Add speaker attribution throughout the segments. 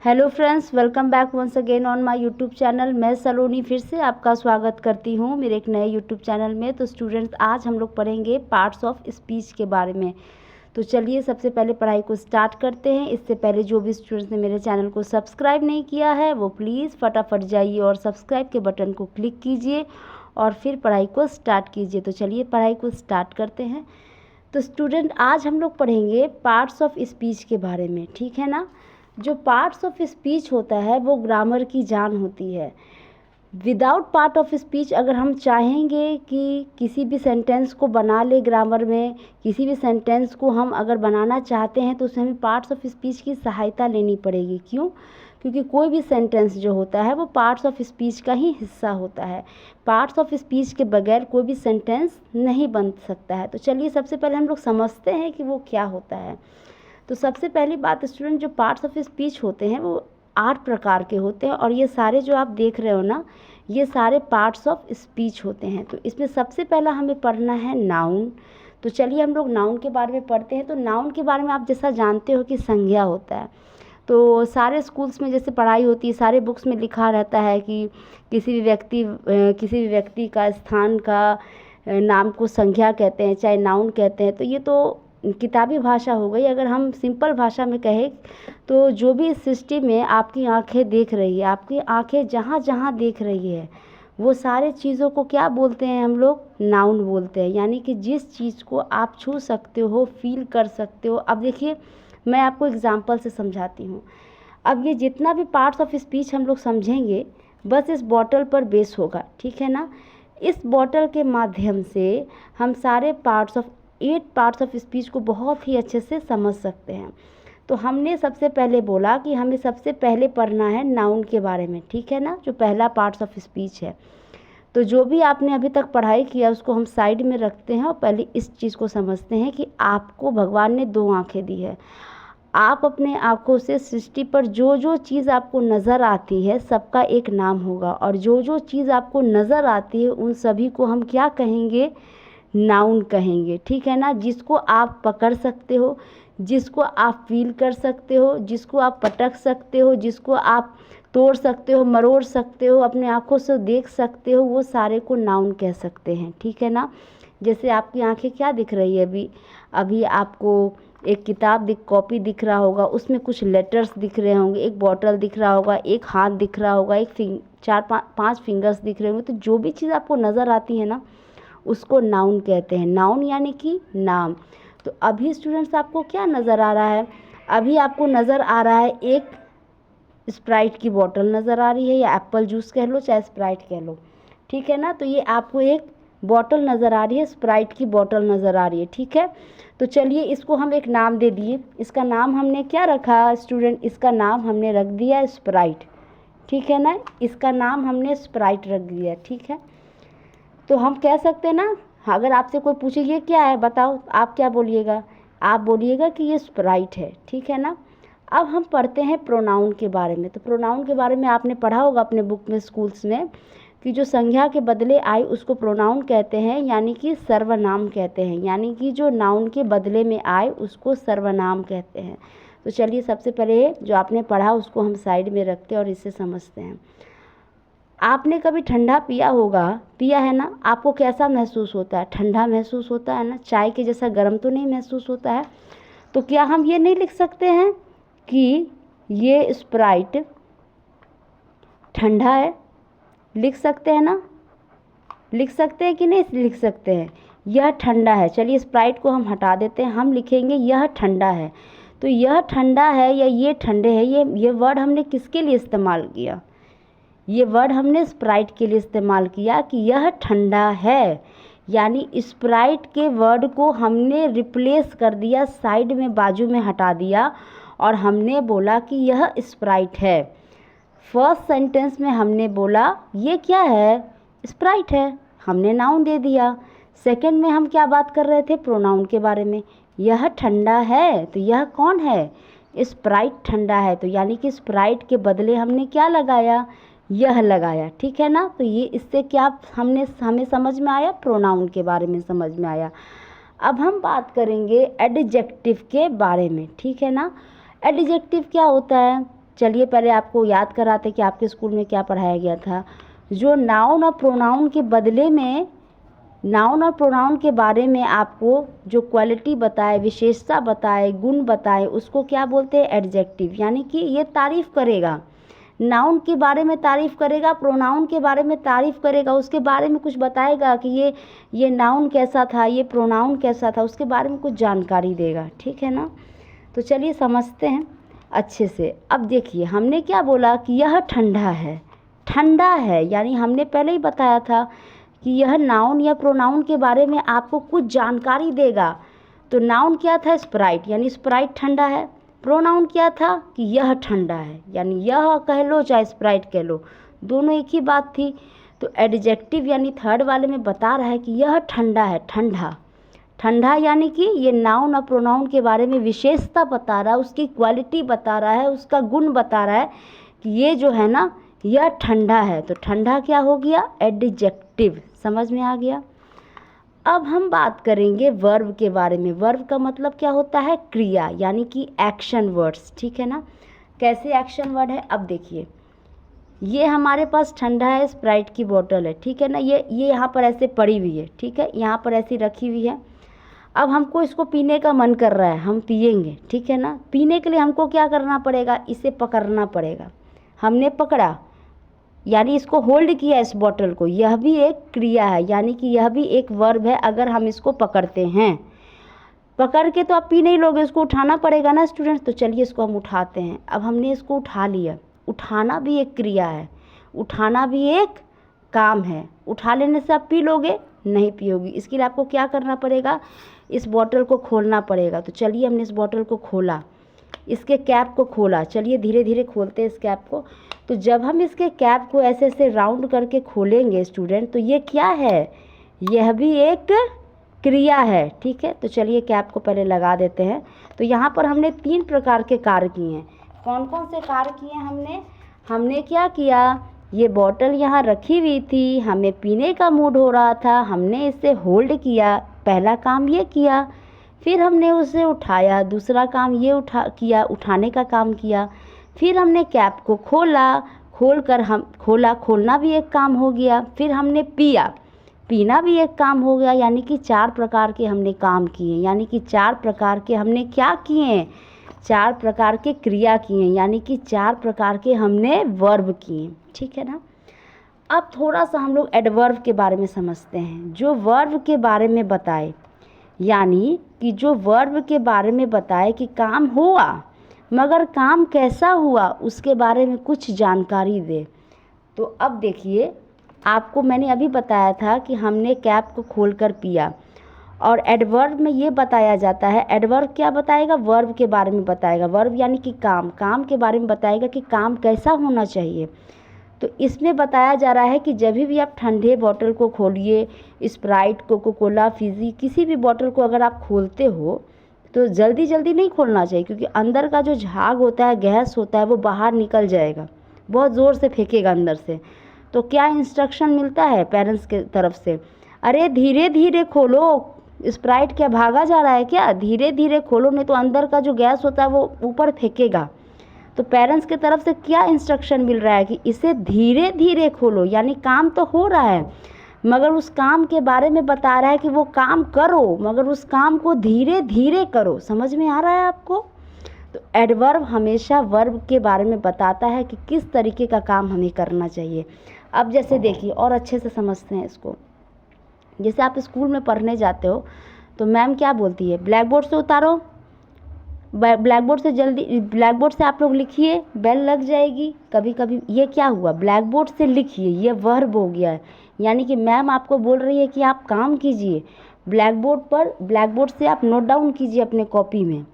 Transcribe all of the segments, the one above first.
Speaker 1: Hello friends, welcome back once again on my YouTube channel. मैं सलोनी फिर से आपका स्वागत करती हूँ मेरे एक नए यूट्यूब चैनल में। तो स्टूडेंट्स, आज हम लोग पढ़ेंगे पार्ट्स ऑफ स्पीच के बारे में। तो चलिए सबसे पहले पढ़ाई को स्टार्ट करते हैं। इससे पहले जो भी स्टूडेंट्स ने मेरे चैनल को सब्सक्राइब नहीं किया है वो प्लीज़ फटाफट जाइए और सब्सक्राइब के बटन को क्लिक कीजिए और फिर पढ़ाई को स्टार्ट कीजिए। तो चलिए पढ़ाई को स्टार्ट करते हैं। तो स्टूडेंट, आज हम लोग पढ़ेंगे पार्ट्स ऑफ स्पीच के बारे में, ठीक है ना। जो पार्ट्स ऑफ स्पीच होता है वो ग्रामर की जान होती है। विदाउट पार्ट ऑफ स्पीच अगर हम चाहेंगे कि किसी भी सेंटेंस को बना ले ग्रामर में, किसी भी सेंटेंस को हम अगर बनाना चाहते हैं तो उसमें हमें पार्ट्स ऑफ स्पीच की सहायता लेनी पड़ेगी। क्यों? क्योंकि कोई भी सेंटेंस जो होता है वो पार्ट्स ऑफ स्पीच का ही हिस्सा होता है। पार्ट्स ऑफ स्पीच के बगैर कोई भी सेंटेंस नहीं बन सकता है। तो चलिए सबसे पहले हम लोग समझते हैं कि वो क्या होता है। तो सबसे पहली बात स्टूडेंट, जो पार्ट्स ऑफ स्पीच होते हैं वो 8 प्रकार के होते हैं और ये सारे जो आप देख रहे हो ना, ये सारे पार्ट्स ऑफ स्पीच होते हैं। तो इसमें सबसे पहला हमें पढ़ना है नाउन। तो चलिए हम लोग नाउन के बारे में पढ़ते हैं। तो नाउन के बारे में आप जैसा जानते हो कि संज्ञा होता है। तो सारे स्कूल्स में जैसे पढ़ाई होती है, सारे बुक्स में लिखा रहता है कि किसी भी व्यक्ति का स्थान का नाम को संज्ञा कहते हैं, चाहे नाउन कहते हैं। तो ये तो किताबी भाषा हो गई। अगर हम सिंपल भाषा में कहें तो जो भी इस सृष्टि में आपकी आंखें देख रही है, आपकी आंखें जहाँ जहाँ देख रही है वो सारे चीज़ों को क्या बोलते हैं हम लोग? नाउन बोलते हैं। यानी कि जिस चीज़ को आप छू सकते हो, फील कर सकते हो। अब देखिए मैं आपको एग्जांपल से समझाती हूँ। अब ये जितना भी पार्ट्स ऑफ स्पीच हम लोग समझेंगे बस इस बॉटल पर बेस होगा, ठीक है ना। इस बॉटल के माध्यम से हम सारे 8 पार्ट्स ऑफ स्पीच को बहुत ही अच्छे से समझ सकते हैं। तो हमने सबसे पहले बोला कि हमें सबसे पहले पढ़ना है नाउन के बारे में, ठीक है ना, जो पहला पार्ट्स ऑफ स्पीच है। तो जो भी आपने अभी तक पढ़ाई किया उसको हम साइड में रखते हैं और पहले इस चीज़ को समझते हैं कि आपको भगवान ने 2 आँखें दी है। आप अपने आँखों से सृष्टि पर जो जो चीज़ आपको नज़र आती है सबका एक नाम होगा, और जो जो चीज़ आपको नज़र आती है उन सभी को हम क्या कहेंगे? नाउन कहेंगे, ठीक है ना। जिसको आप पकड़ सकते हो, जिसको आप फील कर सकते हो, जिसको आप पटक सकते हो, जिसको आप तोड़ सकते हो, मरोड़ सकते हो, अपने आँखों से देख सकते हो, वो सारे को नाउन कह सकते हैं, ठीक है ना। जैसे आपकी आंखें क्या दिख रही है अभी आपको एक कॉपी दिख रहा होगा, उसमें कुछ लेटर्स दिख रहे होंगे, एक बॉटल दिख रहा होगा, एक हाथ दिख रहा होगा, 4-5 फिंगर्स दिख रहे होंगे। तो जो भी चीज़ आपको नज़र आती है ना उसको नाउन कहते हैं। नाउन यानी कि नाम। तो अभी स्टूडेंट्स आपको क्या नज़र आ रहा है? अभी आपको नज़र आ रहा है एक स्प्राइट की बोतल नज़र आ रही है, या एप्पल जूस कह लो चाहे स्प्राइट कह लो, ठीक है ना। तो ये आपको एक बॉटल नज़र आ रही है, स्प्राइट की बॉटल नज़र आ रही है, ठीक है। तो चलिए इसको हम एक नाम दे दिए। इसका नाम हमने क्या रखा स्टूडेंट? इसका नाम हमने रख दिया स्प्राइट, ठीक है ना। इसका नाम हमने स्प्राइट रख दिया, ठीक है। तो हम कह सकते हैं ना, अगर आपसे कोई पूछे ये क्या है बताओ, आप क्या बोलिएगा? आप बोलिएगा कि ये स्प्राइट है, ठीक है ना। अब हम पढ़ते हैं प्रोनाउन के बारे में। तो प्रोनाउन के बारे में आपने पढ़ा होगा अपने बुक में, स्कूल्स में, कि जो संज्ञा के बदले आई उसको प्रोनाउन कहते हैं, यानी कि सर्वनाम कहते हैं। यानी कि जो नाउन के बदले में आए उसको सर्वनाम कहते हैं। तो चलिए सबसे पहले जो आपने पढ़ा उसको हम साइड में रखते हैं और इसे समझते हैं। आपने कभी ठंडा पिया होगा, पिया है ना? आपको कैसा महसूस होता है? ठंडा महसूस होता है ना, चाय के जैसा गर्म तो नहीं महसूस होता है। तो क्या हम ये नहीं लिख सकते हैं कि ये स्प्राइट ठंडा है? लिख सकते हैं ना? लिख सकते हैं कि नहीं लिख सकते हैं? यह ठंडा है। चलिए स्प्राइट को हम हटा देते हैं, हम लिखेंगे यह ठंडा है। तो यह ठंडा है या ये ठंडे है, ये वर्ड हमने किसके लिए इस्तेमाल किया? ये वर्ड हमने स्प्राइट के लिए इस्तेमाल किया कि यह ठंडा है। यानी स्प्राइट के वर्ड को हमने रिप्लेस कर दिया, साइड में बाजू में हटा दिया और हमने बोला कि यह स्प्राइट है। फर्स्ट सेंटेंस में हमने बोला ये क्या है? स्प्राइट है, हमने नाउन दे दिया। सेकंड में हम क्या बात कर रहे थे? प्रोनाउन के बारे में। यह ठंडा है, तो यह कौन है? स्प्राइट ठंडा है। तो यानी कि स्प्राइट के बदले हमने क्या लगाया? यह लगाया, ठीक है ना। तो ये इससे क्या हमें समझ में आया? प्रोनाउन के बारे में समझ में आया। अब हम बात करेंगे एडजेक्टिव के बारे में, ठीक है ना। एडजेक्टिव क्या होता है? चलिए पहले आपको याद कराते कि आपके स्कूल में क्या पढ़ाया गया था। जो नाउन और प्रोनाउन के बदले में, नाउन और प्रोनाउन के बारे में आपको जो क्वालिटी बताए, विशेषता बताए, गुण बताए, उसको क्या बोलते हैं? एडजेक्टिव। यानी कि ये तारीफ़ करेगा, नाउन के बारे में तारीफ़ करेगा, प्रोनाउन के बारे में तारीफ़ करेगा, उसके बारे में कुछ बताएगा कि ये नाउन कैसा था, ये प्रोनाउन कैसा था, उसके बारे में कुछ जानकारी देगा। ठीक है ना? तो चलिए समझते हैं अच्छे से। अब देखिए हमने क्या बोला कि यह ठंडा है। ठंडा है यानी हमने पहले ही बताया था कि यह नाउन या प्रोनाउन के बारे में आपको कुछ जानकारी देगा। तो नाउन क्या था? स्प्राइट, यानी स्प्राइट ठंडा है। प्रोनाउन क्या था? कि यह ठंडा है, यानी यह कह लो चाहे स्प्राइट कह लो, दोनों एक ही बात थी। तो एडजेक्टिव यानी थर्ड वाले में बता रहा है कि यह ठंडा है। ठंडा, ठंडा यानी कि ये नाउन और प्रोनाउन के बारे में विशेषता बता रहा है, उसकी क्वालिटी बता रहा है, उसका गुण बता रहा है कि ये जो है ना, यह ठंडा है। तो ठंडा क्या हो गया? एडजेक्टिव। समझ में आ गया? अब हम बात करेंगे वर्ब के बारे में। वर्ब का मतलब क्या होता है? क्रिया, यानी कि एक्शन वर्ड्स। ठीक है ना? कैसे एक्शन वर्ड है? अब देखिए, ये हमारे पास ठंडा है, स्प्राइट की बोतल है। ठीक है ना? ये यहाँ पर ऐसे पड़ी हुई है। ठीक है, यहाँ पर ऐसी रखी हुई है। अब हमको इसको पीने का मन कर रहा है, हम पिएंगे। ठीक है ना? पीने के लिए हमको क्या करना पड़ेगा? इसे पकड़ना पड़ेगा। हमने पकड़ा यानी इसको होल्ड किया इस बॉटल को, यह भी एक क्रिया है, यानी कि यह भी एक वर्ब है। अगर हम इसको पकड़ते हैं, पकड़ के तो आप पी नहीं लोगे, उसको उठाना पड़ेगा ना स्टूडेंट्स। तो चलिए इसको हम उठाते हैं। अब हमने इसको उठा लिया। उठाना भी एक क्रिया है, उठाना भी एक काम है। उठा लेने से आप पी लोगे? नहीं पियोगी। इसके लिए आपको क्या करना पड़ेगा? इस बॉटल को खोलना पड़ेगा। तो चलिए हमने इस बॉटल को खोला, इसके कैप को खोला। चलिए धीरे धीरे खोलते हैं इस कैप को। तो जब हम इसके कैप को ऐसे ऐसे राउंड करके खोलेंगे स्टूडेंट, तो ये क्या है? यह भी एक क्रिया है। ठीक है, तो चलिए कैप को पहले लगा देते हैं। तो यहाँ पर हमने 3 प्रकार के कार्य किए हैं। कौन कौन से कार्य किए हमने? हमने क्या किया? ये बॉटल यहाँ रखी हुई थी, हमें पीने का मूड हो रहा था, हमने इसे होल्ड किया, पहला काम ये किया। फिर हमने उसे उठाया, दूसरा काम ये उठाने का काम किया। फिर हमने कैप को खोला, खोलना भी एक काम हो गया। फिर हमने पिया, पीना भी एक काम हो गया। यानी कि 4 प्रकार के हमने काम किए, यानी कि 4 प्रकार के हमने क्या किए? 4 प्रकार के क्रिया किए, यानी कि 4 प्रकार के हमने वर्ब किए। ठीक है ना? अब थोड़ा सा हम लोग एडवर्ब के बारे में समझते हैं, जो वर्ब के बारे में बताए, यानी कि जो वर्ब के बारे में बताए कि काम हुआ, मगर काम कैसा हुआ उसके बारे में कुछ जानकारी दे। तो अब देखिए, आपको मैंने अभी बताया था कि हमने कैप को खोलकर पिया, और एडवर्ब में ये बताया जाता है। एडवर्ब क्या बताएगा? वर्ब के बारे में बताएगा। वर्ब यानी कि काम के बारे में बताएगा कि काम कैसा होना चाहिए। तो इसमें बताया जा रहा है कि जब भी आप ठंडे बोतल को खोलिए, स्प्राइट, कोको कोला, फिजी, किसी भी बोतल को अगर आप खोलते हो तो जल्दी जल्दी नहीं खोलना चाहिए, क्योंकि अंदर का जो झाग होता है, गैस होता है, वो बाहर निकल जाएगा, बहुत ज़ोर से फेंकेगा अंदर से। तो क्या इंस्ट्रक्शन मिलता है पेरेंट्स के तरफ से? अरे धीरे धीरे खोलो, स्प्राइट क्या भागा जा रहा है क्या? धीरे धीरे खोलो, नहीं तो अंदर का जो गैस होता है वो ऊपर फेंकेगा। तो पेरेंट्स की तरफ से क्या इंस्ट्रक्शन मिल रहा है कि इसे धीरे धीरे खोलो, यानी काम तो हो रहा है मगर उस काम के बारे में बता रहा है कि वो काम करो, मगर उस काम को धीरे धीरे करो। समझ में आ रहा है आपको? तो एडवर्ब हमेशा वर्ब के बारे में बताता है कि किस तरीके का काम हमें करना चाहिए। अब जैसे देखिए और अच्छे से समझते हैं इसको। जैसे आप स्कूल में पढ़ने जाते हो तो मैम क्या बोलती है? ब्लैक बोर्ड से उतारो, ब्लैक बोर्ड से आप लोग लिखिए, बेल लग जाएगी। कभी कभी ये क्या हुआ? ब्लैक बोर्ड से लिखिए, ये वर्ब हो गया है, यानी कि मैम आपको बोल रही है कि आप काम कीजिए ब्लैक बोर्ड से आप नोट डाउन कीजिए अपने कॉपी में।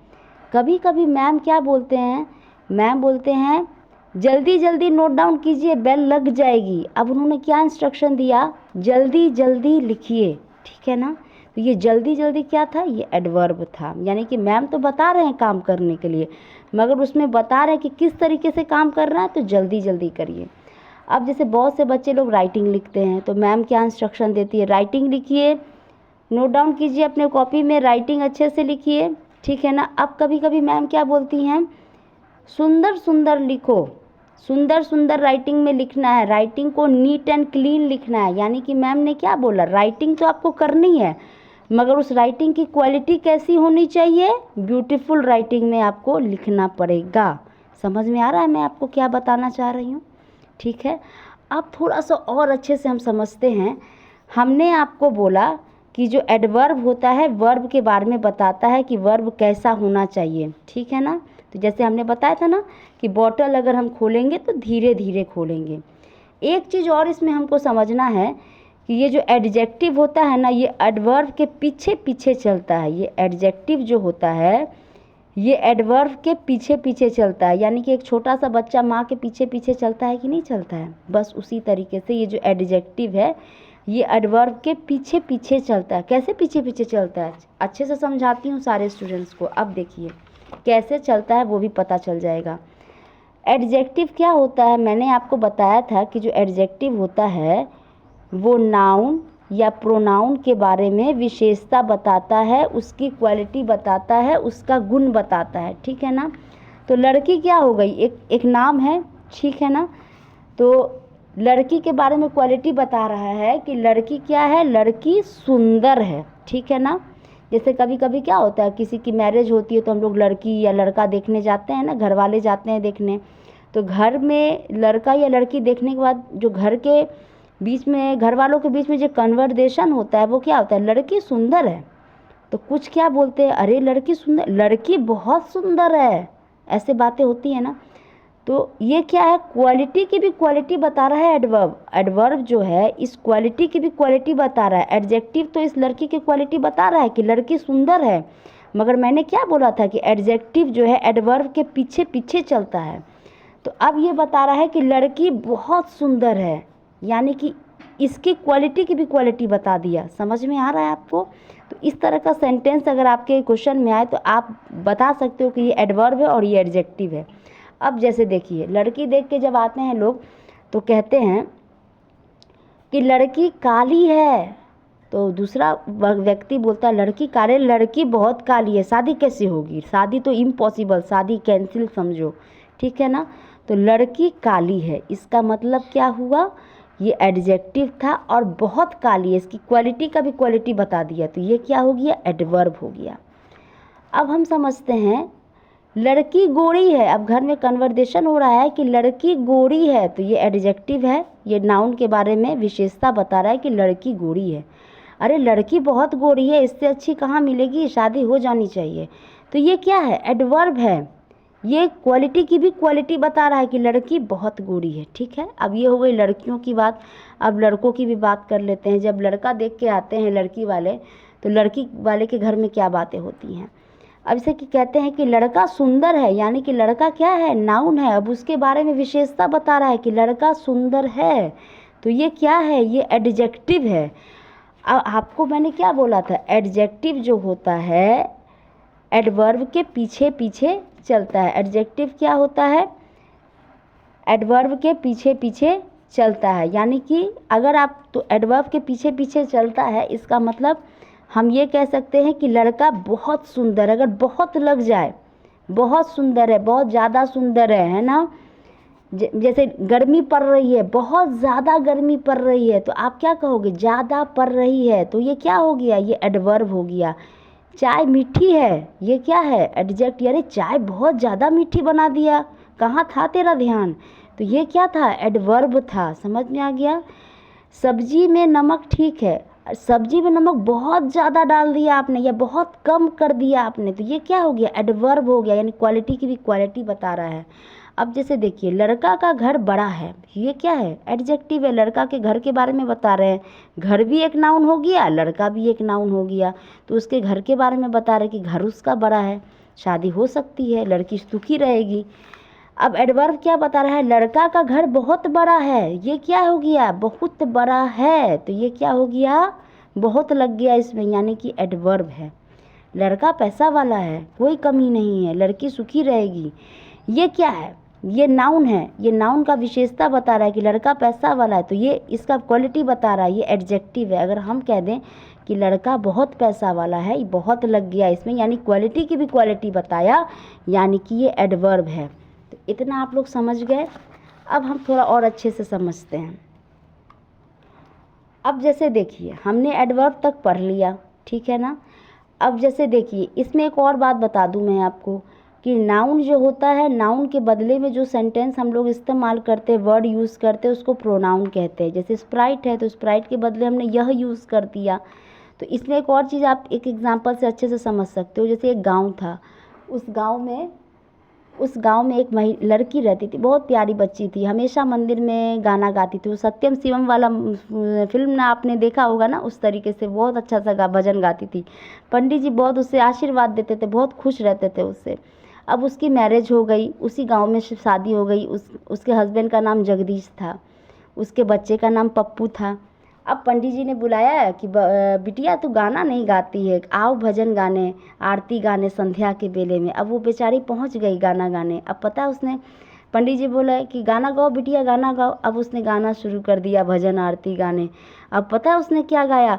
Speaker 1: कभी कभी मैम क्या बोलते हैं? मैम बोलते हैं जल्दी जल्दी नोट डाउन कीजिए, बेल लग जाएगी। अब उन्होंने क्या इंस्ट्रक्शन दिया? जल्दी जल्दी लिखिए। ठीक है ना? तो ये जल्दी जल्दी क्या था? ये एडवर्ब था, यानी कि मैम तो बता रहे हैं काम करने के लिए, मगर उसमें बता रहे हैं कि किस तरीके से काम करना है, तो जल्दी जल्दी करिए। अब जैसे बहुत से बच्चे लोग राइटिंग लिखते हैं, तो मैम क्या इंस्ट्रक्शन देती है? राइटिंग लिखिए, नोट डाउन कीजिए अपने कॉपी में, राइटिंग अच्छे से लिखिए। ठीक है ना? अब कभी कभी मैम क्या बोलती हैं? सुंदर सुंदर लिखो, सुंदर सुंदर राइटिंग में लिखना है, राइटिंग को नीट एंड क्लीन लिखना है। यानी कि मैम ने क्या बोला, राइटिंग तो आपको करनी है मगर उस राइटिंग की क्वालिटी कैसी होनी चाहिए, ब्यूटीफुल राइटिंग में आपको लिखना पड़ेगा। समझ में आ रहा है मैं आपको क्या बताना चाह रही हूँ? ठीक है, अब थोड़ा सा और अच्छे से हम समझते हैं। हमने आपको बोला कि जो एडवर्ब होता है वर्ब के बारे में बताता है कि वर्ब कैसा होना चाहिए, ठीक है ना। तो जैसे हमने बताया था ना कि बॉटल अगर हम खोलेंगे तो धीरे धीरे खोलेंगे। एक चीज़ और इसमें हमको समझना है कि ये जो एडजेक्टिव होता है ना, ये एडवर्ब के पीछे पीछे चलता है। ये एडजेक्टिव जो होता है ये एडवर्ब के पीछे पीछे चलता है। यानी कि एक छोटा सा बच्चा माँ के पीछे पीछे चलता है कि नहीं चलता है, बस उसी तरीके से ये जो एडजेक्टिव है ये एडवर्ब के पीछे पीछे चलता है। कैसे पीछे पीछे चलता है, अच्छे से समझाती हूँ सारे स्टूडेंट्स को। अब देखिए कैसे चलता है वो भी पता चल जाएगा। एडजेक्टिव क्या होता है, मैंने आपको बताया था कि जो एडजेक्टिव होता है वो नाउन या प्रोनाउन के बारे में विशेषता बताता है, उसकी क्वालिटी बताता है, उसका गुण बताता है, ठीक है ना। तो लड़की क्या हो गई, एक नाम है, ठीक है ना। तो लड़की के बारे में क्वालिटी बता रहा है कि लड़की क्या है, लड़की सुंदर है, ठीक है ना। जैसे कभी कभी क्या होता है, किसी की मैरिज होती है तो हम लोग लड़की या लड़का देखने जाते हैं ना, घर वाले जाते हैं देखने। तो घर में लड़का या लड़की देखने के बाद जो घर के बीच में, घर वालों के बीच में जो कन्वर्सेशन होता है वो क्या होता है, लड़की सुंदर है। तो कुछ क्या बोलते हैं, अरे लड़की सुंदर, लड़की बहुत सुंदर है, ऐसे बातें होती है ना। तो ये क्या है, क्वालिटी की भी क्वालिटी बता रहा है एडवर्ब। एडवर्ब जो है इस क्वालिटी की भी क्वालिटी बता रहा है। एडजेक्टिव तो इस लड़की की क्वालिटी बता रहा है कि लड़की सुंदर है, मगर मैंने क्या बोला था कि एडजेक्टिव जो है एडवर्ब के पीछे पीछे चलता है। तो अब ये बता रहा है कि लड़की बहुत सुंदर है, यानी कि इसकी क्वालिटी की भी क्वालिटी बता दिया। समझ में आ रहा है आपको? तो इस तरह का सेंटेंस अगर आपके क्वेश्चन में आए तो आप बता सकते हो कि ये एडवर्ब है और ये एडजेक्टिव है। अब जैसे देखिए, लड़की देख के जब आते हैं लोग तो कहते हैं कि लड़की काली है, तो दूसरा व्यक्ति बोलता है लड़की काली, लड़की बहुत काली है, शादी कैसे होगी, शादी तो इम्पॉसिबल, शादी कैंसिल समझो, ठीक है ना। तो लड़की काली है, इसका मतलब क्या हुआ, ये एडजेक्टिव था और बहुत काली है, इसकी क्वालिटी का भी क्वालिटी बता दिया, तो ये क्या हो गया, एडवर्ब हो गया। अब हम समझते हैं लड़की गोरी है। अब घर में कन्वर्सेशन हो रहा है कि लड़की गोरी है, तो ये एडजेक्टिव है, ये नाउन के बारे में विशेषता बता रहा है कि लड़की गोरी है। अरे लड़की बहुत गोरी है, इससे अच्छी कहाँ मिलेगी, शादी हो जानी चाहिए। तो ये क्या है, एडवर्ब है, ये क्वालिटी की भी क्वालिटी बता रहा है कि लड़की बहुत गोरी है, ठीक है। अब ये हो गई लड़कियों की बात। अब लड़कों की भी बात कर लेते हैं। जब लड़का देख के आते हैं लड़की वाले, तो लड़की वाले के घर में क्या बातें होती हैं। अब जैसे कि कहते हैं कि लड़का सुंदर है, यानी कि लड़का क्या है, नाउन है। अब उसके बारे में विशेषता बता रहा है कि लड़का सुंदर है, तो ये क्या है, ये एडजेक्टिव है। अब आपको मैंने क्या बोला था, एडजेक्टिव जो होता है एडवर्ब के पीछे पीछे चलता है। एडजेक्टिव क्या होता है, एडवर्ब के पीछे पीछे चलता है। यानी कि अगर आप, तो एडवर्ब के पीछे पीछे चलता है, इसका मतलब हम ये कह सकते हैं कि लड़का बहुत सुंदर, अगर बहुत लग जाए, बहुत सुंदर है, बहुत ज़्यादा सुंदर है ना। जैसे गर्मी पड़ रही है, बहुत ज़्यादा गर्मी पड़ रही है, तो आप क्या कहोगे, ज़्यादा पड़ रही है, तो ये क्या हो गया, ये एडवर्ब हो गया। चाय मीठी है, ये क्या है, एडजेक्टिव। अरे चाय बहुत ज़्यादा मीठी बना दिया, कहाँ था तेरा ध्यान, तो ये क्या था, एडवर्ब था। समझ में आ गया। सब्जी में नमक ठीक है, सब्जी में नमक बहुत ज़्यादा डाल दिया आपने या बहुत कम कर दिया आपने, तो ये क्या हो गया, एडवर्ब हो गया, यानी क्वालिटी की भी क्वालिटी बता रहा है। अब जैसे देखिए, लड़का का घर बड़ा है, ये क्या है, एडजेक्टिव है, लड़का के घर के बारे में बता रहे हैं। घर भी एक नाउन हो गया, लड़का भी एक नाउन हो गया, तो उसके घर के बारे में बता रहे कि घर उसका बड़ा है, शादी हो सकती है, लड़की सुखी रहेगी। अब एडवर्ब क्या बता रहा है, लड़का का घर बहुत बड़ा है, ये क्या हो गया, बहुत बड़ा है, तो ये क्या हो गया, बहुत लग गया इसमें, यानी कि एडवर्ब है। लड़का पैसा वाला है, कोई कमी नहीं है, लड़की सुखी रहेगी, ये क्या है, ये नाउन है, ये नाउन का विशेषता बता रहा है कि लड़का पैसा वाला है, तो ये इसका क्वालिटी बता रहा है, ये एडजेक्टिव है। अगर हम कह दें कि लड़का बहुत पैसा वाला है, ये बहुत लग गया इसमें, यानी क्वालिटी की भी क्वालिटी बताया, यानी कि ये एडवर्ब है। तो इतना आप लोग समझ गए। अब हम थोड़ा और अच्छे से समझते हैं। अब जैसे देखिए हमने एडवर्ब तक पढ़ लिया, ठीक है ना। अब जैसे देखिए इसमें एक और बात बता दूं मैं आपको कि नाउन जो होता है, नाउन के बदले में जो सेंटेंस हम लोग इस्तेमाल करते हैं, वर्ड यूज़ करते हैं, उसको प्रोनाउन कहते हैं। जैसे स्प्राइट है तो स्प्राइट के बदले हमने यह यूज़ कर दिया। तो इसमें एक और चीज़ आप एक एग्जांपल से अच्छे से समझ सकते हो। जैसे एक गांव था, उस गांव में एक लड़की रहती थी, बहुत प्यारी बच्ची थी, हमेशा मंदिर में गाना गाती थी। वो सत्यम शिवम वाला फिल्म ना आपने देखा होगा ना, उस तरीके से बहुत अच्छा सा भजन गाती थी। पंडित जी बहुत उससे आशीर्वाद देते थे, बहुत खुश रहते थे उससे। अब उसकी मैरिज हो गई, उसी गांव में शादी हो गई। उसके हस्बैंड का नाम जगदीश था, उसके बच्चे का नाम पप्पू था। अब पंडित जी ने बुलाया कि बिटिया तू गाना नहीं गाती है, आओ भजन गाने, आरती गाने संध्या के बेले में। अब वो बेचारी पहुंच गई गाना गाने। अब पता है उसने, पंडित जी बोला कि गाना गाओ बिटिया, गाना गाओ। अब उसने गाना शुरू कर दिया, भजन आरती गाने। अब पता है उसने क्या गाया।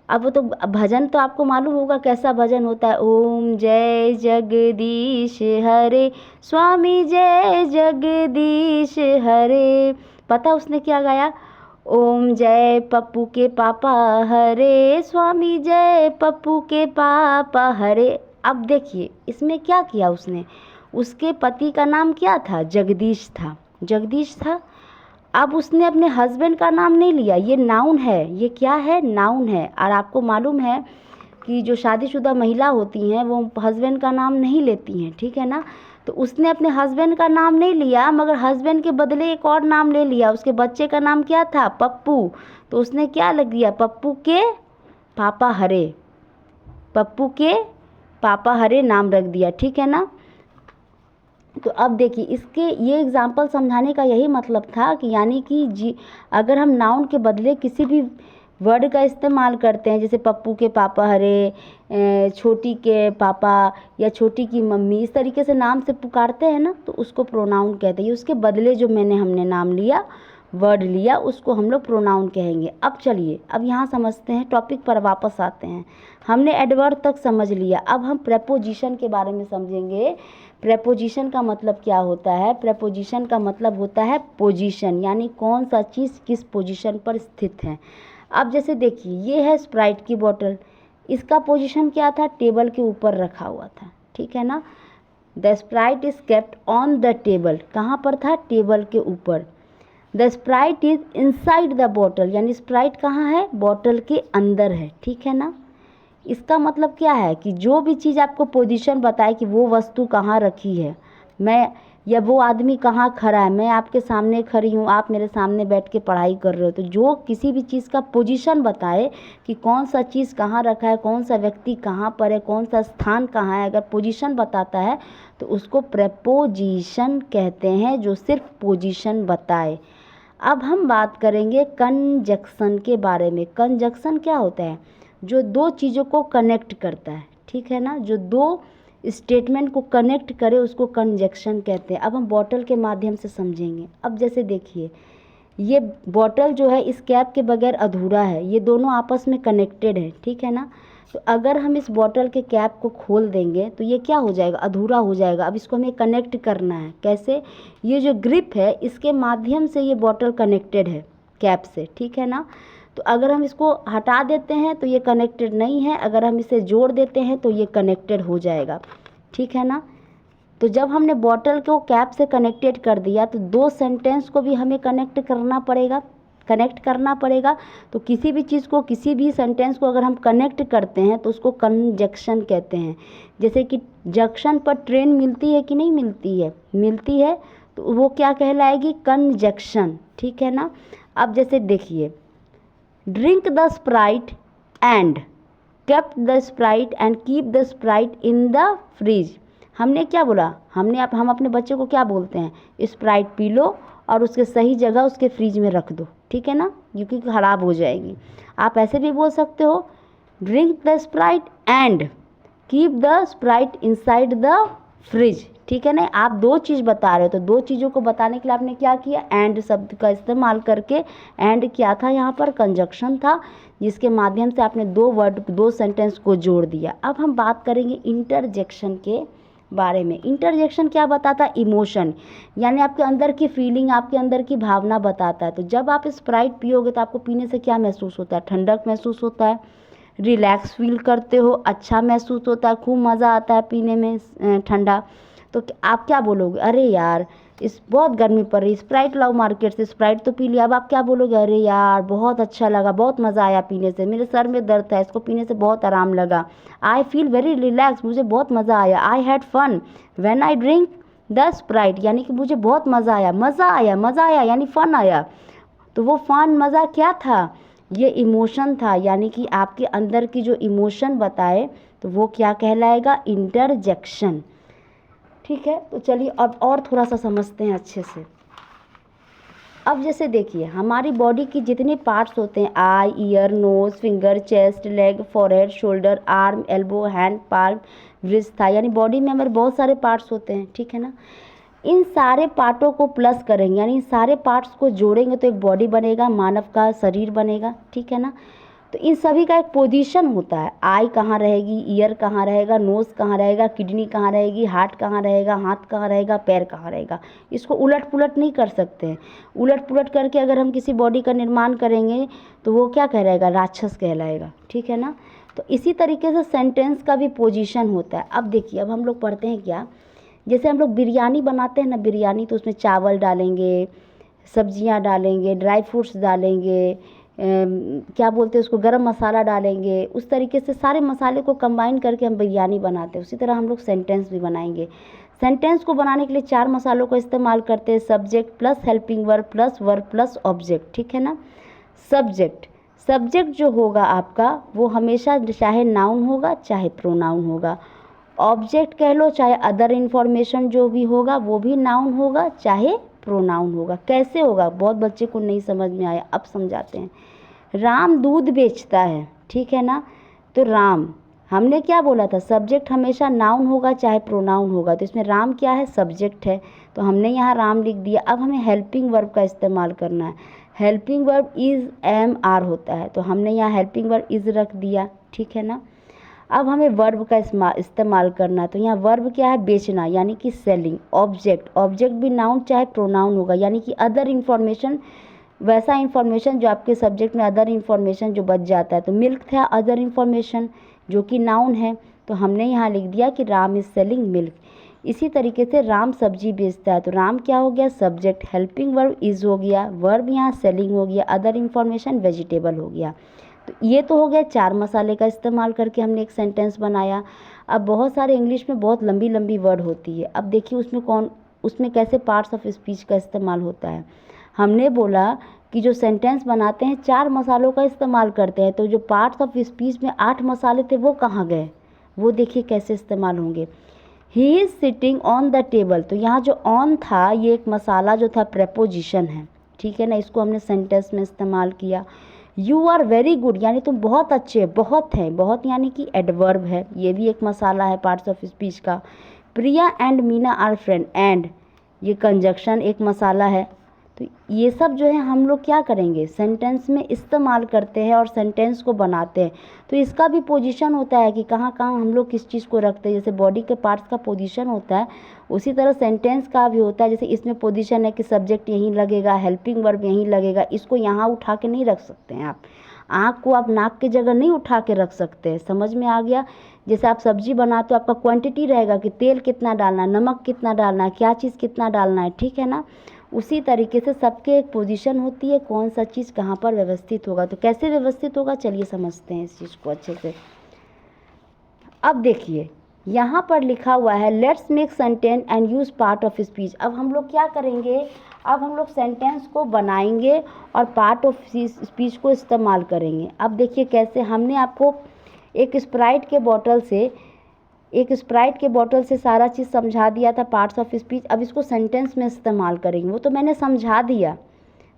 Speaker 1: अब वो तो भजन तो आपको मालूम होगा कैसा भजन होता है। ओम जय जगदीश हरे, स्वामी जय जगदीश हरे। पता उसने क्या गाया, ओम जय पप्पू के पापा हरे, स्वामी जय पप्पू के पापा हरे। अब देखिए इसमें क्या किया उसने, उसके पति का नाम क्या था, जगदीश था, जगदीश था। अब उसने अपने हस्बैंड का नाम नहीं लिया, ये नाउन है, ये क्या है, नाउन है। और आपको मालूम है कि जो शादीशुदा महिला होती हैं वो हस्बैंड का नाम नहीं लेती हैं, ठीक है ना। तो उसने अपने हस्बैंड का नाम नहीं लिया, मगर हस्बैंड के बदले एक और नाम ले लिया। उसके बच्चे का नाम क्या था, पप्पू। तो उसने क्या लग दिया, पप्पू के पापा हरे, पप्पू के पापा हरे नाम रख दिया, ठीक है ना। तो अब देखिए इसके ये एग्जाम्पल समझाने का यही मतलब था कि यानी कि अगर हम नाउन के बदले किसी भी वर्ड का इस्तेमाल करते हैं, जैसे पप्पू के पापा हरे, छोटी के पापा या छोटी की मम्मी, इस तरीके से नाम से पुकारते हैं ना, तो उसको प्रोनाउन कहते हैं। उसके बदले जो हमने नाम लिया, वर्ड लिया, उसको हम लोग प्रोनाउन कहेंगे। अब चलिए अब यहाँ समझते हैं, टॉपिक पर वापस आते हैं। हमने एडवर्ब तक समझ लिया, अब हम प्रेपोजिशन के बारे में समझेंगे। प्रेपोजिशन का मतलब क्या होता है, प्रेपोजिशन का मतलब होता है पोजीशन, यानी कौन सा चीज़ किस पोजीशन पर स्थित है। अब जैसे देखिए ये है स्प्राइट की बोतल, इसका पोजीशन क्या था, टेबल के ऊपर रखा हुआ था, ठीक है ना। The Sprite is kept on the table, कहाँ पर था, टेबल के ऊपर। The Sprite is inside the bottle, यानी स्प्राइट कहाँ है, बॉटल के अंदर है, ठीक है ना। इसका मतलब क्या है कि जो भी चीज़ आपको पोजीशन बताए कि वो वस्तु कहाँ रखी है, मैं या वो आदमी कहाँ खड़ा है, मैं आपके सामने खड़ी हूँ, आप मेरे सामने बैठ के पढ़ाई कर रहे हो, तो जो किसी भी चीज़ का पोजीशन बताए कि कौन सा चीज़ कहाँ रखा है, कौन सा व्यक्ति कहाँ पर है, कौन सा स्थान कहाँ है, अगर पोजीशन बताता है तो उसको प्रेपोजिशन कहते हैं, जो सिर्फ पोजीशन बताए। अब हम बात करेंगे कंजक्शन के बारे में। कंजक्शन क्या होता है, जो दो चीज़ों को कनेक्ट करता है, ठीक है ना, जो दो स्टेटमेंट को कनेक्ट करे उसको कंजक्शन कहते हैं। अब हम बॉटल के माध्यम से समझेंगे। अब जैसे देखिए ये बॉटल जो है इस कैप के बगैर अधूरा है, ये दोनों आपस में कनेक्टेड है, ठीक है ना। तो अगर हम इस बॉटल के कैप को खोल देंगे तो ये क्या हो जाएगा, अधूरा हो जाएगा। अब इसको हमें कनेक्ट करना है, कैसे, ये जो ग्रिप है इसके माध्यम से ये बॉटल कनेक्टेड है कैप से, ठीक है ना। तो अगर हम इसको हटा देते हैं तो ये कनेक्टेड नहीं है, अगर हम इसे जोड़ देते हैं तो ये कनेक्टेड हो जाएगा, ठीक है ना। तो जब हमने बॉटल को कैप से कनेक्टेड कर दिया तो दो सेंटेंस को भी हमें कनेक्ट करना पड़ेगा। तो किसी भी चीज़ को, किसी भी सेंटेंस को अगर हम कनेक्ट करते हैं तो उसको कंजक्शन कहते हैं। जैसे कि जंक्शन पर ट्रेन मिलती है कि नहीं मिलती है, तो वो क्या कहलाएगी, कंजक्शन, ठीक है ना। अब जैसे देखिए drink the Sprite and kept the sprite and keep the sprite in the fridge। हमने क्या बोला, हम अपने बच्चे को क्या बोलते हैं, स्प्राइट पी लो और उसके सही जगह उसके फ्रिज में रख दो, ठीक है ना, क्योंकि ख़राब हो जाएगी। आप ऐसे भी बोल सकते हो, drink the Sprite and keep the Sprite inside the fridge, ठीक है ना। आप दो चीज़ बता रहे हो, तो दो चीज़ों को बताने के लिए आपने क्या किया, एंड शब्द का इस्तेमाल करके। एंड क्या था यहाँ पर, कंजक्शन था, जिसके माध्यम से आपने दो सेंटेंस को जोड़ दिया। अब हम बात करेंगे इंटरजेक्शन के बारे में। इंटरजेक्शन क्या बताता है? इमोशन, यानी आपके अंदर की फीलिंग, आपके अंदर की भावना बताता है। तो जब आप स्प्राइट पियोगे तो आपको पीने से क्या महसूस होता है? ठंडक महसूस होता है, रिलैक्स फील करते हो, अच्छा महसूस होता है, खूब मज़ा आता है पीने में ठंडा। तो आप क्या बोलोगे? अरे यार इस बहुत गर्मी पड़ रही, स्प्राइट लाओ मार्केट से, स्प्राइट तो पी लिया। अब आप क्या बोलोगे? अरे यार बहुत अच्छा लगा, बहुत मज़ा आया पीने से, मेरे सर में दर्द था, इसको पीने से बहुत आराम लगा। आई फील वेरी रिलैक्स, मुझे बहुत मज़ा आया। I had fun when I drink the Sprite, यानी कि मुझे बहुत मज़ा आया, मज़ा आया, मज़ा आया यानी फ़न आया। तो वो फ़न मज़ा क्या था? ये इमोशन था, यानी कि आपके अंदर की जो इमोशन बताए तो वो क्या कहलाएगा? इंटरजेक्शन। ठीक है, तो चलिए अब और थोड़ा सा समझते हैं अच्छे से। अब जैसे देखिए हमारी बॉडी की जितने पार्ट्स होते हैं, eye, ear, nose, finger, chest, leg, forehead, shoulder, arm, elbow, hand, palm, wrist, thigh, यानी बॉडी में हमारे बहुत सारे पार्ट्स होते हैं। ठीक है ना, इन सारे पार्टों को प्लस करेंगे, यानी इन सारे पार्ट्स को जोड़ेंगे तो एक बॉडी बनेगा, मानव का शरीर बनेगा। ठीक है ना, तो इन सभी का एक पोजीशन होता है। आई कहाँ रहेगी, ईयर कहाँ रहेगा, नोज़ कहाँ रहेगा, किडनी कहाँ रहेगी, हार्ट कहाँ रहेगा, हाथ कहाँ रहेगा, पैर कहाँ रहेगा। इसको उलट पुलट नहीं कर सकते हैं। उलट पुलट करके अगर हम किसी बॉडी का निर्माण करेंगे तो वो क्या कहलाएगा? राक्षस कहलाएगा। ठीक है ना, तो इसी तरीके से सेंटेंस का भी पोजीशन होता है। अब देखिए, अब हम लोग पढ़ते हैं क्या, जैसे हम लोग बिरयानी बनाते हैं ना, बिरयानी तो उसमें चावल डालेंगे, सब्जियां डालेंगे, ड्राई फ्रूट्स डालेंगे, क्या बोलते हैं उसको, गरम मसाला डालेंगे। उस तरीके से सारे मसाले को कंबाइन करके हम बिरयानी बनाते हैं। उसी तरह हम लोग सेंटेंस भी बनाएंगे। सेंटेंस को बनाने के लिए 4 मसालों का इस्तेमाल करते हैं, subject plus helping verb plus object. ठीक है ना, सब्जेक्ट, सब्जेक्ट जो होगा आपका वो हमेशा चाहे नाउन होगा चाहे प्रोनाउन होगा। ऑब्जेक्ट कह लो, चाहे अदर इन्फॉर्मेशन जो भी होगा वो भी नाउन होगा चाहे प्रोनाउन होगा। कैसे होगा? बहुत बच्चे को नहीं समझ में आया, अब समझाते हैं। राम दूध बेचता है, ठीक है ना, तो राम, हमने क्या बोला था? सब्जेक्ट हमेशा नाउन होगा चाहे प्रोनाउन होगा, तो इसमें राम क्या है? सब्जेक्ट है, तो हमने यहाँ राम लिख दिया। अब हमें हेल्पिंग वर्ब का इस्तेमाल करना है। Helping verb is am are होता है, तो हमने यहाँ हेल्पिंग वर्ब इज़ रख दिया। ठीक है ना, अब हमें वर्ब का इस्तेमाल करना है, तो यहाँ वर्ब क्या है? बेचना, यानी कि सेलिंग। ऑब्जेक्ट, ऑब्जेक्ट भी नाउन चाहे प्रोनाउन होगा, यानी कि अदर इन्फॉर्मेशन, वैसा इन्फॉर्मेशन जो आपके सब्जेक्ट में अदर इन्फॉर्मेशन जो बच जाता है। तो मिल्क था अदर इन्फॉर्मेशन जो कि नाउन है, तो हमने यहाँ लिख दिया कि राम इज़ सेलिंग मिल्क। इसी तरीके से राम सब्जी बेचता है, तो राम क्या हो गया? सब्जेक्ट, हेल्पिंग वर्ब इज़ हो गया, वर्ब यहाँ सेलिंग हो गया, अदर इन्फॉर्मेशन वेजिटेबल हो गया। तो ये तो हो गया 4 मसाले का इस्तेमाल करके हमने एक सेंटेंस बनाया। अब बहुत सारे इंग्लिश में बहुत लंबी लंबी वर्ड होती है, अब देखिए उसमें कैसे पार्ट्स ऑफ स्पीच का इस्तेमाल होता है। हमने बोला कि जो सेंटेंस बनाते हैं 4 मसालों का इस्तेमाल करते हैं, तो जो पार्ट्स ऑफ स्पीच में 8 मसाले थे वो कहाँ गए? वो देखिए कैसे इस्तेमाल होंगे। He is sitting on the table, तो यहाँ जो ऑन था ये एक मसाला जो था प्रेपोजिशन है। ठीक है ना, इसको हमने सेंटेंस में इस्तेमाल किया। यू आर वेरी गुड, यानी तुम बहुत अच्छे, बहुत हैं, बहुत यानी कि एडवर्ब है, ये भी एक मसाला है पार्ट्स ऑफ स्पीच का। Priya and Meena are friend, and ये कंजक्शन एक मसाला है। तो ये सब जो है हम लोग क्या करेंगे? सेंटेंस में इस्तेमाल करते हैं और सेंटेंस को बनाते हैं। तो इसका भी पोजीशन होता है कि कहाँ कहाँ हम लोग किस चीज़ को रखते हैं। जैसे बॉडी के पार्ट्स का पोजीशन होता है, उसी तरह सेंटेंस का भी होता है। जैसे इसमें पोजीशन है कि सब्जेक्ट यहीं लगेगा, हेल्पिंग वर्ब यहीं लगेगा, इसको यहाँ उठा के नहीं रख सकते हैं आप। आँख को आप नाक की जगह नहीं उठा के रख सकते हैं। समझ में आ गया? जैसे आप सब्जी बनाते हो, आपका क्वांटिटी रहेगा कि तेल कितना डालना है, नमक कितना डालना है, क्या चीज़ कितना डालना है। ठीक है ना, उसी तरीके से सबके एक पोजीशन होती है, कौन सा चीज़ कहाँ पर व्यवस्थित होगा। तो कैसे व्यवस्थित होगा, चलिए समझते हैं इस चीज़ को अच्छे से। अब देखिए यहाँ पर लिखा हुआ है let's make sentence and use part of speech. अब हम लोग क्या करेंगे? अब हम लोग सेंटेंस को बनाएंगे और पार्ट ऑफ स्पीच को इस्तेमाल करेंगे। अब देखिए कैसे, हमने आपको एक स्प्राइट के बॉटल से सारा चीज़ समझा दिया था, पार्ट्स ऑफ स्पीच। अब इसको सेंटेंस में इस्तेमाल करेंगे, वो तो मैंने समझा दिया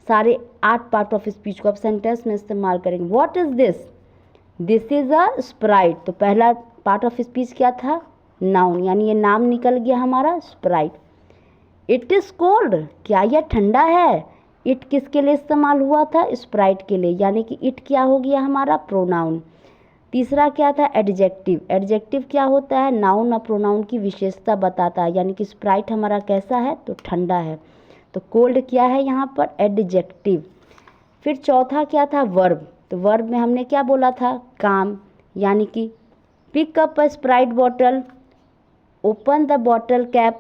Speaker 1: सारे 8 पार्ट ऑफ स्पीच को। अब सेंटेंस में इस्तेमाल करेंगे। What is this? This is a Sprite. तो पहला पार्ट ऑफ स्पीच क्या था? नाउन, यानी ये नाम निकल गया हमारा स्प्राइट। इट इज़ कोल्ड, क्या यह ठंडा है? इट किसके लिए इस्तेमाल हुआ था? स्प्राइट के लिए, यानी कि इट क्या हो गया हमारा? प्रोनाउन। तीसरा क्या था, एडजेक्टिव। एडजेक्टिव क्या होता है, नाउन और प्रोनाउन की विशेषता बताता है, यानी कि स्प्राइट हमारा कैसा है, तो ठंडा है। तो कोल्ड क्या है यहाँ पर, एडजेक्टिव। फिर चौथा क्या था, वर्ब। तो वर्ब में हमने क्या बोला था, काम, यानी कि pick up a Sprite bottle, open the bottle cap,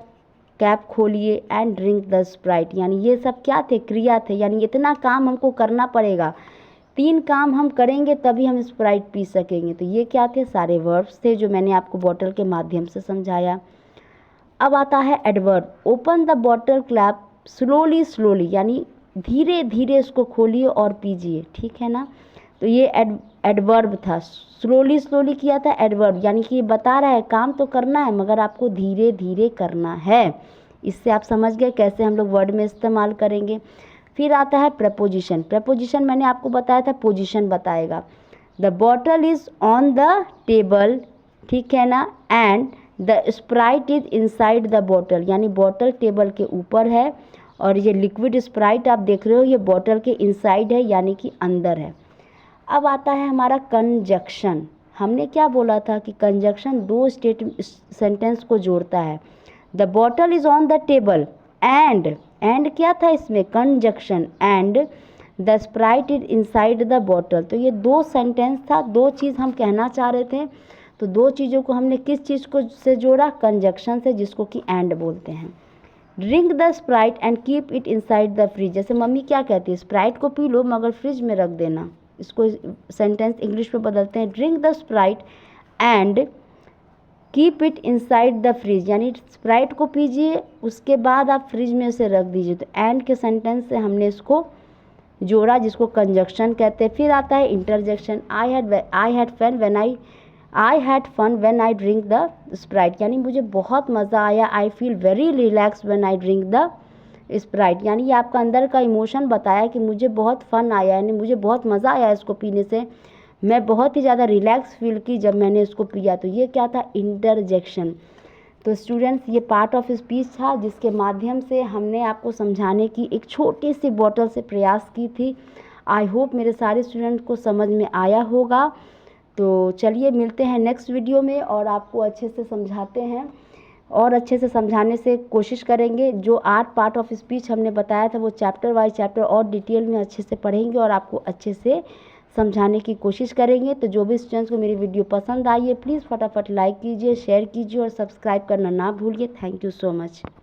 Speaker 1: cap खोलिए, एंड ड्रिंक द स्प्राइट, यानी ये सब क्या थे, क्रिया थे, यानी इतना काम हमको करना पड़ेगा, 3 काम हम करेंगे तभी हम स्प्राइट पी सकेंगे। तो ये क्या थे, सारे वर्ब्स थे जो मैंने आपको बॉटल के माध्यम से समझाया। अब आता है adverb. Open the bottle clap slowly slowly, यानी धीरे धीरे इसको खोलिए और पीजिए, ठीक है ना। तो ये एडवर्ब था, स्लोली स्लोली किया था एडवर्ब, यानी कि ये बता रहा है काम तो करना है मगर आपको धीरे धीरे करना है। इससे आप समझ गए कैसे हम लोग वर्ड में इस्तेमाल करेंगे। फिर आता है प्रपोजिशन। प्रपोजिशन मैंने आपको बताया था पोजीशन बताएगा। The bottle is on the table, ठीक है ना, and the Sprite is inside the bottle, यानी बॉटल टेबल के ऊपर है और ये लिक्विड स्प्राइट आप देख रहे हो ये बॉटल के इनसाइड है, यानी कि अंदर है। अब आता है हमारा कंजक्शन। हमने क्या बोला था कि कंजक्शन 2 सेंटेंस को जोड़ता है। The bottle is on the table and क्या था इसमें, conjunction, and the Sprite is inside the bottle. तो ये 2 सेंटेंस था, 2 चीज़ हम कहना चाह रहे थे, तो 2 चीज़ों को हमने किस चीज़ को से जोड़ा, कंजक्शन से, जिसको कि एंड बोलते हैं। Drink the Sprite and keep it inside the fridge. जैसे मम्मी क्या कहती है, स्प्राइट को पी लो मगर फ्रिज में रख देना। इसको सेंटेंस इंग्लिश में बदलते हैं, drink the Sprite and keep it inside the fridge, यानी स्प्राइट को पीजिए उसके बाद आप फ्रिज में उसे रख दीजिए। तो एंड के सेंटेंस से हमने इसको जोड़ा, जिसको कंजक्शन कहते हैं। फिर आता है interjection. I had fun when I drink the Sprite, यानी मुझे बहुत मज़ा आया। I feel very relax when I drink the Sprite, यानी ये आपका अंदर का इमोशन बताया कि मुझे बहुत फन आया, यानी मुझे बहुत मज़ा आया इसको पीने से, मैं बहुत ही ज़्यादा रिलैक्स फील की जब मैंने इसको पिया। तो ये क्या था, इंटरजेक्शन। तो स्टूडेंट्स ये पार्ट ऑफ स्पीच था जिसके माध्यम से हमने आपको समझाने की एक छोटी सी बॉटल से प्रयास की थी। आई होप मेरे सारे स्टूडेंट को समझ में आया होगा। तो चलिए मिलते हैं नेक्स्ट वीडियो में और आपको अच्छे से समझाते हैं और अच्छे से समझाने से कोशिश करेंगे। जो 8 पार्ट ऑफ स्पीच हमने बताया था वो चैप्टर वाइज चैप्टर और डिटेल में अच्छे से पढ़ेंगे और आपको अच्छे से समझाने की कोशिश करेंगे। तो जो भी स्टूडेंट्स को मेरी वीडियो पसंद आई है प्लीज़ फटाफट लाइक कीजिए, शेयर कीजिए और सब्सक्राइब करना ना भूलिए। Thank you so much.